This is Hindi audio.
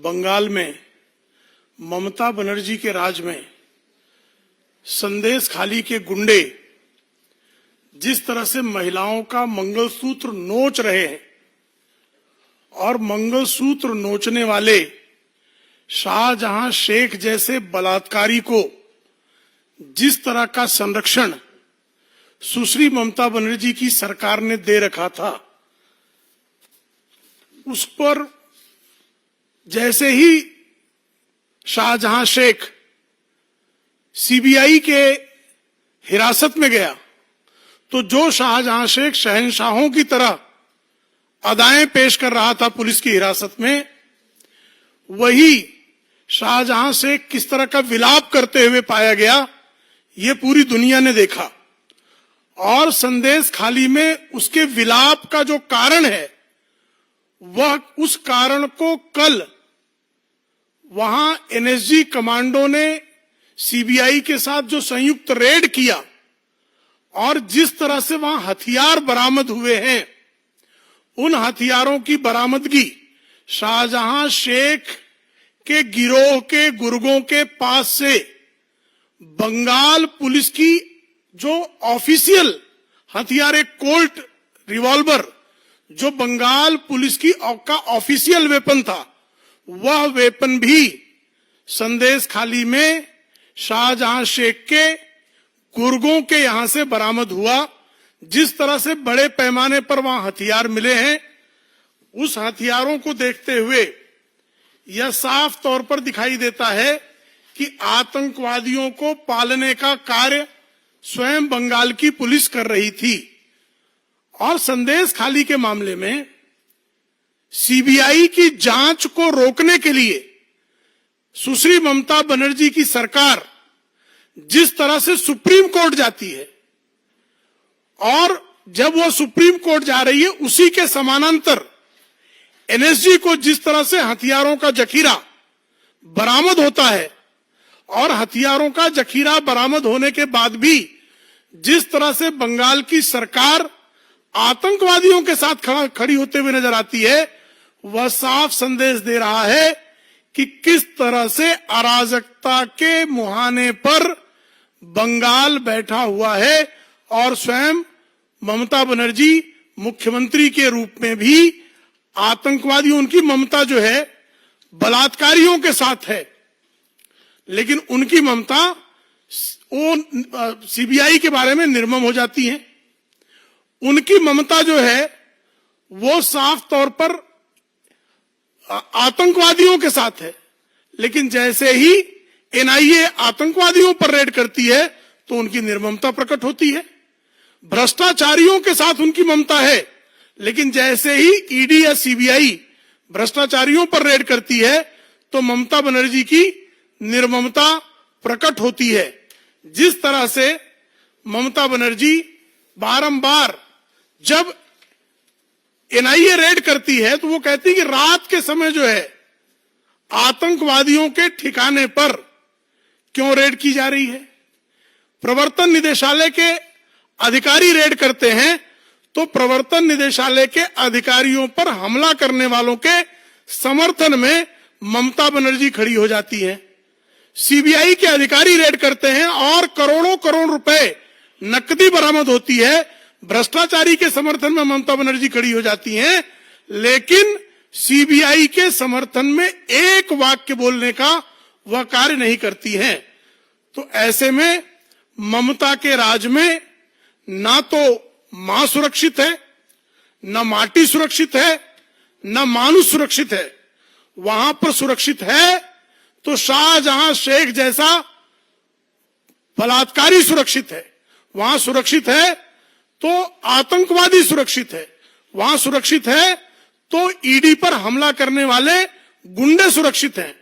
बंगाल में ममता बनर्जी के राज में संदेश खाली के गुंडे जिस तरह से महिलाओं का मंगलसूत्र नोच रहे हैं और मंगलसूत्र नोचने वाले शाहजहां शेख जैसे बलात्कारी को जिस तरह का संरक्षण सुश्री ममता बनर्जी की सरकार ने दे रखा था, उस पर जैसे ही शाहजहां शेख सीबीआई के हिरासत में गया तो जो शाहजहां शेख शहंशाहों की तरह अदाएं पेश कर रहा था पुलिस की हिरासत में, वही शाहजहां शेख किस तरह का विलाप करते हुए पाया गया, ये पूरी दुनिया ने देखा। और संदेश खाली में उसके विलाप का जो कारण है, वह उस कारण को कल वहां एनएसजी कमांडो ने सीबीआई के साथ जो संयुक्त रेड किया और जिस तरह से वहां हथियार बरामद हुए हैं, उन हथियारों की बरामदगी शाहजहां शेख के गिरोह के गुर्गों के पास से बंगाल पुलिस की जो ऑफिशियल हथियार, एक कोल्ट रिवॉल्वर जो बंगाल पुलिस की का ऑफिशियल वेपन था, वह वेपन भी संदेश खाली में शाहजहां शेख के गुर्गों के यहां से बरामद हुआ। जिस तरह से बड़े पैमाने पर वहां हथियार मिले हैं, उस हथियारों को देखते हुए यह साफ तौर पर दिखाई देता है कि आतंकवादियों को पालने का कार्य स्वयं बंगाल की पुलिस कर रही थी। और संदेश खाली के मामले में सीबीआई की जांच को रोकने के लिए सुश्री ममता बनर्जी की सरकार जिस तरह से सुप्रीम कोर्ट जाती है, और जब वो सुप्रीम कोर्ट जा रही है उसी के समानांतर एनएसजी को जिस तरह से हथियारों का जखीरा बरामद होता है, और हथियारों का जखीरा बरामद होने के बाद भी जिस तरह से बंगाल की सरकार आतंकवादियों के साथ खड़ी होते हुए नजर आती है, वह साफ संदेश दे रहा है कि किस तरह से अराजकता के मुहाने पर बंगाल बैठा हुआ है। और स्वयं ममता बनर्जी मुख्यमंत्री के रूप में भी आतंकवादियों, उनकी ममता जो है बलात्कारियों के साथ है, लेकिन उनकी ममता वो सीबीआई के बारे में निर्मम हो जाती है। उनकी ममता जो है वो साफ तौर पर आतंकवादियों के साथ है, लेकिन जैसे ही एनआईए आतंकवादियों पर रेड करती है तो उनकी निर्ममता प्रकट होती है। भ्रष्टाचारियों के साथ उनकी ममता है, लेकिन जैसे ही ईडी या सीबीआई भ्रष्टाचारियों पर रेड करती है तो ममता बनर्जी की निर्ममता प्रकट होती है। जिस तरह से ममता बनर्जी बारंबार जब एनआईए रेड करती है तो वो कहती है कि रात के समय जो है आतंकवादियों के ठिकाने पर क्यों रेड की जा रही है। प्रवर्तन निदेशालय के अधिकारी रेड करते हैं तो प्रवर्तन निदेशालय के अधिकारियों पर हमला करने वालों के समर्थन में ममता बनर्जी खड़ी हो जाती है। सीबीआई के अधिकारी रेड करते हैं और करोड़ों करोड़ रुपए नकदी बरामद होती है, भ्रष्टाचारी के समर्थन में ममता बनर्जी खड़ी हो जाती हैं, लेकिन सीबीआई के समर्थन में एक वाक्य बोलने का वह कार्य नहीं करती हैं। तो ऐसे में ममता के राज में ना तो मां सुरक्षित है, न माटी सुरक्षित है, न मानुष सुरक्षित है। वहां पर सुरक्षित है तो शाहजहां शेख जैसा बलात्कारी सुरक्षित है, वहां सुरक्षित है तो आतंकवादी सुरक्षित है, वहां सुरक्षित है तो ईडी पर हमला करने वाले गुंडे सुरक्षित हैं।